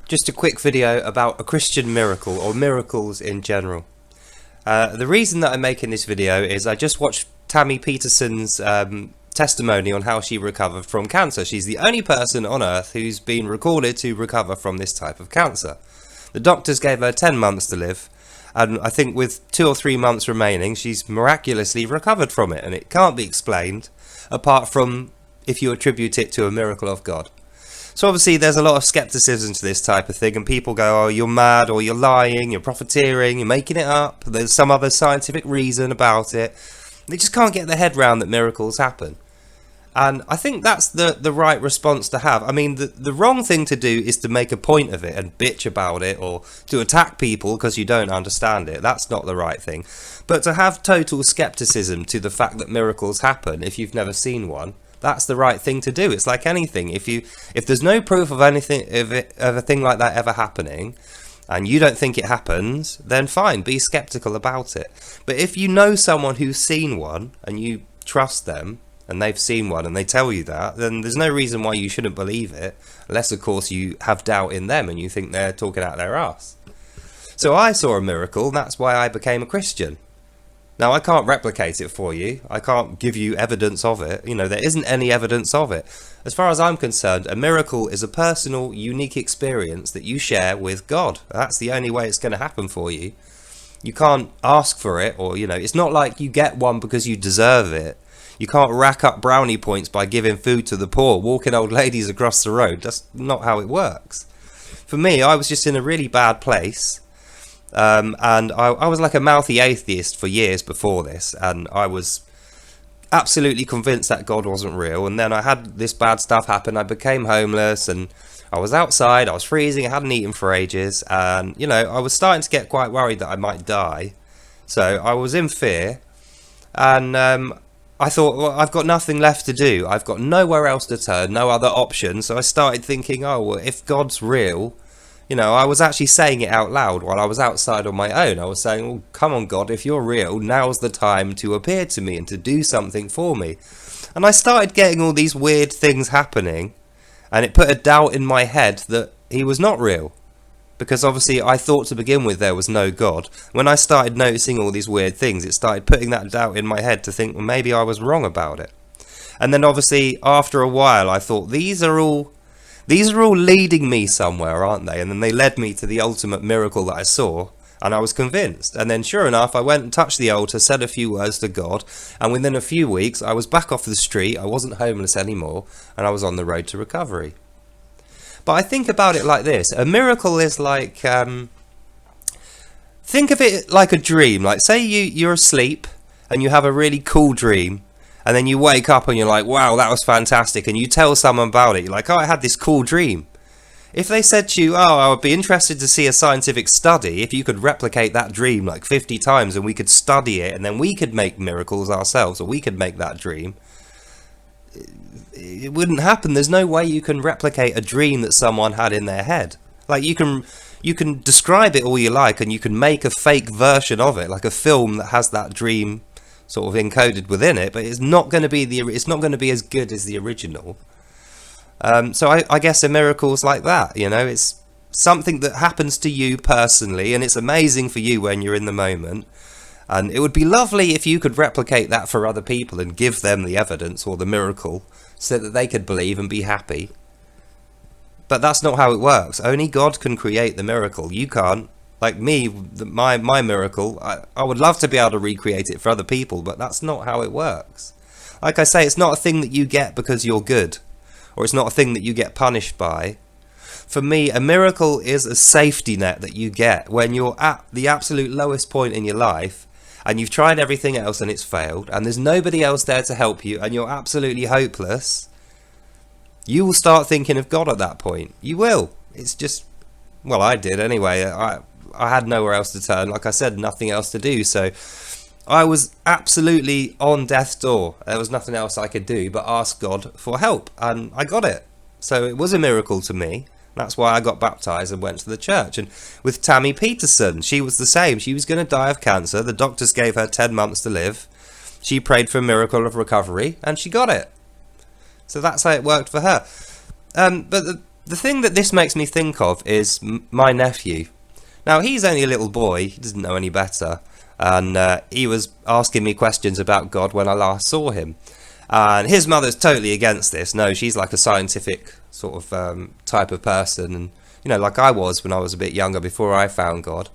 Just a quick video about a Christian miracle, or miracles in general. The reason that I'm making this video is I just watched Tammy Peterson's testimony on how she recovered from cancer. She's the only person on earth who's been recorded to recover from this type of cancer. The doctors gave her 10 months to live, and I think with 2 or 3 months remaining, she's miraculously recovered from it, and it can't be explained apart from if you attribute it to a miracle of God. So obviously there's a lot of skepticism to this type of thing, and people go, oh, you're mad, or you're lying, you're profiteering, you're making it up, there's some other scientific reason about it. They just can't get their head round that miracles happen. And I think that's the right response to have. I mean, the wrong thing to do is to make a point of it and bitch about it, or to attack people because you don't understand it. That's not the right thing. But to have total skepticism to the fact that miracles happen if you've never seen one, that's the right thing to do. It's like anything. If there's no proof of anything of a thing like that ever happening, and you don't think it happens, then fine, be skeptical about it. But if you know someone who's seen one and you trust them and they've seen one and they tell you that, then there's no reason why you shouldn't believe it, unless of course you have doubt in them and you think they're talking out their ass. So I saw a miracle, and that's why I became a Christian. Now, I can't replicate it for you. I can't give you evidence of it. You know, there isn't any evidence of it. As far as I'm concerned, a miracle is a personal, unique experience that you share with God. That's the only way it's going to happen for you. You can't ask for it, or, you know, it's not like you get one because you deserve it. You can't rack up brownie points by giving food to the poor, walking old ladies across the road. That's not how it works. For me, I was just in a really bad place. And I was like a mouthy atheist for years before this, and I was absolutely convinced that God wasn't real. And then I had this bad stuff happen. I became homeless, and I was outside, I was freezing, I hadn't eaten for ages, and you know, I was starting to get quite worried that I might die. So I was in fear, and I thought, well, I've got nothing left to do, I've got nowhere else to turn, no other option. So I started thinking, oh well, if God's real, you know, I was actually saying it out loud while I was outside on my own. I was saying, well, come on, God, if you're real, now's the time to appear to me and to do something for me. And I started getting all these weird things happening, and it put a doubt in my head that he was not real. Because obviously I thought to begin with there was no God. When I started noticing all these weird things, it started putting that doubt in my head to think, well, maybe I was wrong about it. And then obviously after a while I thought, these are all leading me somewhere, aren't they? And then they led me to the ultimate miracle that I saw, and I was convinced. And then sure enough, I went and touched the altar, said a few words to God, and within a few weeks I was back off the street, I wasn't homeless anymore, and I was on the road to recovery. But I think about it like this: a miracle is like, think of it like a dream. Like, say you're asleep and you have a really cool dream, and then you wake up and you're like, wow, that was fantastic, and you tell someone about it. You're like, oh, I had this cool dream. If they said to you, oh, I would be interested to see a scientific study if you could replicate that dream like 50 times and we could study it and then we could make miracles ourselves, or we could make that dream, it wouldn't happen. There's no way you can replicate a dream that someone had in their head. Like, you can describe it all you like, and you can make a fake version of it, like a film that has that dream sort of encoded within it, but it's not going to be as good as the original. So I guess a miracle's like that, you know, it's something that happens to you personally, and it's amazing for you when you're in the moment. And it would be lovely if you could replicate that for other people and give them the evidence or the miracle so that they could believe and be happy. But that's not how it works. Only God can create the miracle. You can't. Like me, my miracle, I would love to be able to recreate it for other people, but that's not how it works. Like I say, it's not a thing that you get because you're good, or it's not a thing that you get punished by. For me, a miracle is a safety net that you get when you're at the absolute lowest point in your life, and you've tried everything else and it's failed, and there's nobody else there to help you, and you're absolutely hopeless. You will start thinking of God at that point. You will. It's just, well, I did anyway. I had nowhere else to turn. Like I said, nothing else to do. So I was absolutely on death's door. There was nothing else I could do but ask God for help, and I got it. So it was a miracle to me. That's why I got baptized and went to the church. And with Tammy Peterson, she was the same. She was going to die of cancer. The doctors gave her 10 months to live. She prayed for a miracle of recovery, and she got it. So that's how it worked for her. But the thing that this makes me think of is my nephew. Now, he's only a little boy, he doesn't know any better, and he was asking me questions about God when I last saw him. And his mother's totally against this. No, she's like a scientific sort of type of person, and you know, like I was when I was a bit younger before I found God.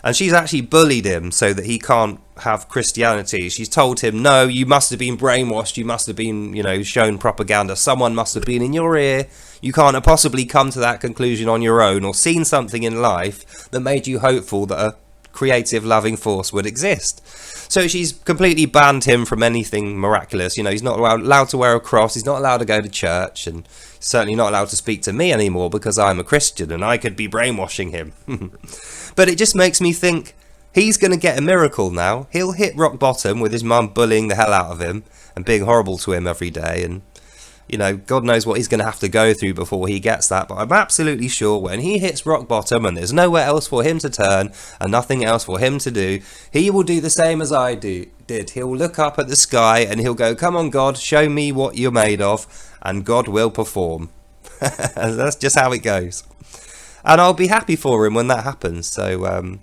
And she's actually bullied him so that he can't have Christianity. She's told him, no, you must have been brainwashed, you must have been, you know, shown propaganda, someone must have been in your ear, you can't possibly come to that conclusion on your own, or seen something in life that made you hopeful that a creative, loving force would exist. So she's completely banned him from anything miraculous. You know, he's not allowed to wear a cross, he's not allowed to go to church, and certainly not allowed to speak to me anymore because I'm a Christian and I could be brainwashing him. But it just makes me think, he's going to get a miracle now. He'll hit rock bottom with his mum bullying the hell out of him and being horrible to him every day, and you know, God knows what he's going to have to go through before he gets that. But I'm absolutely sure when he hits rock bottom and there's nowhere else for him to turn and nothing else for him to do, he will do the same as I did. He'll look up at the sky and he'll go, come on God, show me what you're made of, and God will perform. That's just how it goes. And I'll be happy for him when that happens. So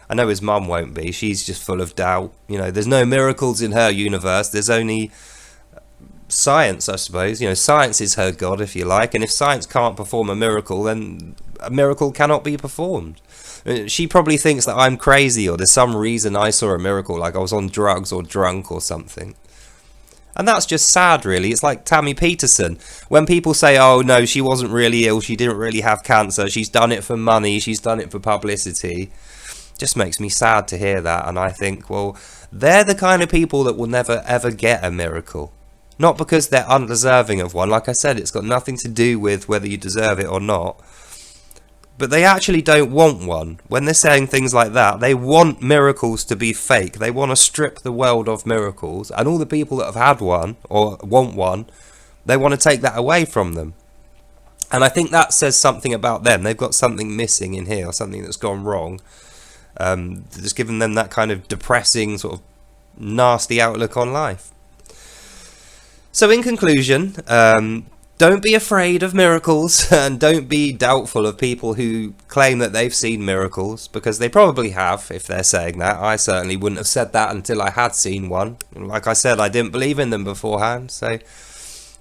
I know his mum won't be. She's just full of doubt. You know, there's no miracles in her universe. There's only science, I suppose. You know, science is her God, if you like, and if science can't perform a miracle, then a miracle cannot be performed. She probably thinks that I'm crazy, or there's some reason I saw a miracle, like I was on drugs or drunk or something. And that's just sad, really. It's like Tammy Peterson. When people say, oh no, she wasn't really ill, she didn't really have cancer, she's done it for money, she's done it for publicity, just makes me sad to hear that. And I think, well, they're the kind of people that will never ever get a miracle. Not because they're undeserving of one. Like I said, it's got nothing to do with whether you deserve it or not. But they actually don't want one. When they're saying things like that, they want miracles to be fake. They want to strip the world of miracles. And all the people that have had one, or want one, they want to take that away from them. And I think that says something about them. They've got something missing in here, or something that's gone wrong. That's given them that kind of depressing, sort of nasty outlook on life. So in conclusion, don't be afraid of miracles, and don't be doubtful of people who claim that they've seen miracles, because they probably have, if they're saying that. I certainly wouldn't have said that until I had seen one. Like I said, I didn't believe in them beforehand. So,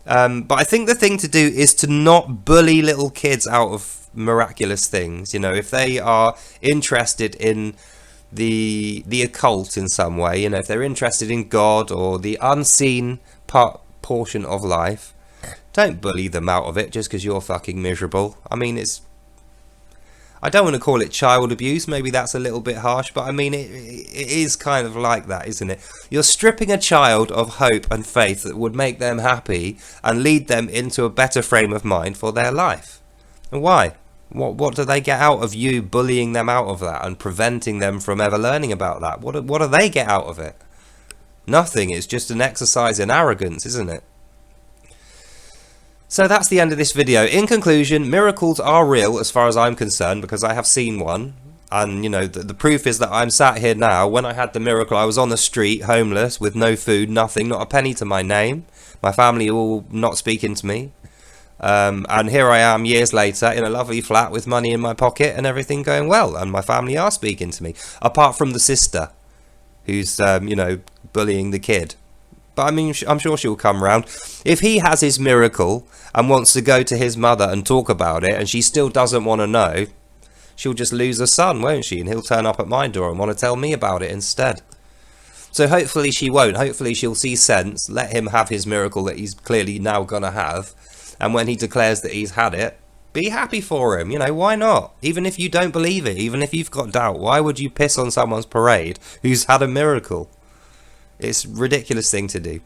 but I think the thing to do is to not bully little kids out of miraculous things. You know, if they are interested in the occult in some way, you know, if they're interested in God or the unseen portion of life, don't bully them out of it just because you're fucking miserable. I mean, I don't want to call it child abuse, maybe that's a little bit harsh, but I mean, it is kind of like that, isn't it? You're stripping a child of hope and faith that would make them happy and lead them into a better frame of mind for their life. And why? What do they get out of you bullying them out of that and preventing them from ever learning about that? What do they get out of it? Nothing. It's just an exercise in arrogance, isn't it? So that's the end of this video. In conclusion, miracles are real as far as I'm concerned, because I have seen one. And, you know, the proof is that I'm sat here now. When I had the miracle, I was on the street, homeless, with no food, nothing, not a penny to my name. My family all not speaking to me. And here I am years later in a lovely flat with money in my pocket and everything going well. And my family are speaking to me. Apart from the sister, who's, you know, bullying the kid. But I mean, I'm sure she'll come round. If he has his miracle and wants to go to his mother and talk about it, and she still doesn't want to know, she'll just lose her son, won't she? And he'll turn up at my door and want to tell me about it instead. So hopefully she won't. Hopefully she'll see sense, let him have his miracle that he's clearly now going to have. And when he declares that he's had it, be happy for him. You know, why not? Even if you don't believe it, even if you've got doubt, why would you piss on someone's parade who's had a miracle? It's a ridiculous thing to do.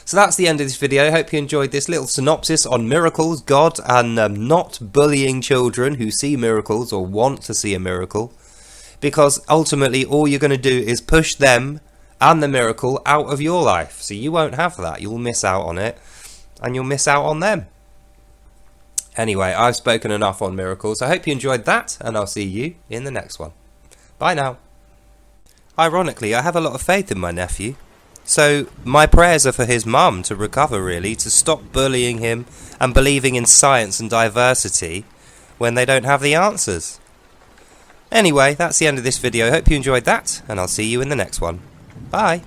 So that's the end of this video. Hope you enjoyed this little synopsis on miracles, God, and not bullying children who see miracles or want to see a miracle. Because ultimately all you're going to do is push them and the miracle out of your life. So you won't have that. You'll miss out on it. And you'll miss out on them. Anyway, I've spoken enough on miracles. I hope you enjoyed that. And I'll see you in the next one. Bye now. Ironically, I have a lot of faith in my nephew. So my prayers are for his mum to recover, really, to stop bullying him and believing in science and diversity when they don't have the answers. Anyway, that's the end of this video. Hope you enjoyed that, and I'll see you in the next one. Bye.